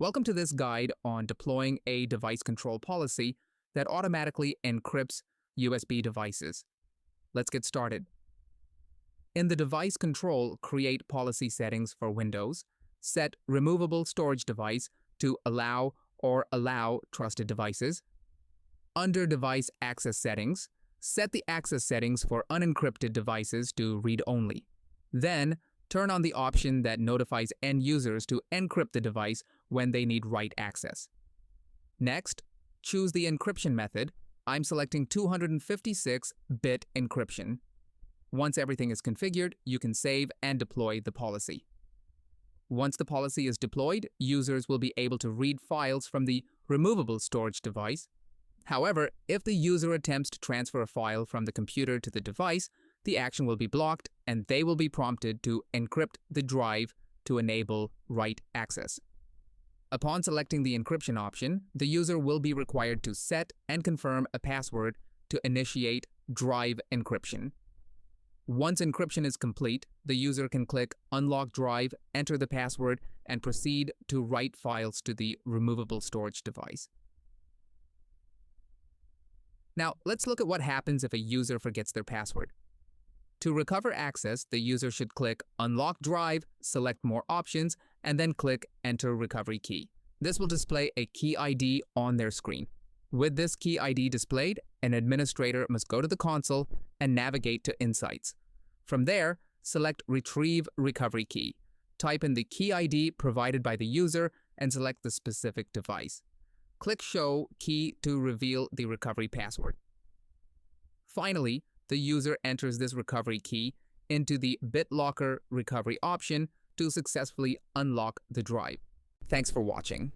Welcome to this guide on deploying a device control policy that automatically encrypts USB devices. Let's get started. In the device control, create policy settings for Windows. Set removable storage device to allow or allow trusted devices. Under device access settings, set the access settings for unencrypted devices to read-only. Then, turn on the option that notifies end users to encrypt the device when they need write access. Next, choose the encryption method. I'm selecting 256-bit encryption. Once everything is configured, you can save and deploy the policy. Once the policy is deployed, users will be able to read files from the removable storage device. However, if the user attempts to transfer a file from the computer to the device, the action will be blocked and they will be prompted to encrypt the drive to enable write access. Upon selecting the encryption option, the user will be required to set and confirm a password to initiate drive encryption. Once encryption is complete, the user can click Unlock Drive, enter the password, and proceed to write files to the removable storage device. Now, let's look at what happens if a user forgets their password. To recover access, the user should click Unlock Drive, select More Options, and then click Enter Recovery Key. This will display a key ID on their screen. With this key ID displayed, an administrator must go to the console and navigate to Insights. From there, select Retrieve Recovery Key. Type in the key ID provided by the user and select the specific device. Click Show Key to reveal the recovery password. Finally, the user enters this recovery key into the BitLocker recovery option to successfully unlock the drive. Thanks for watching.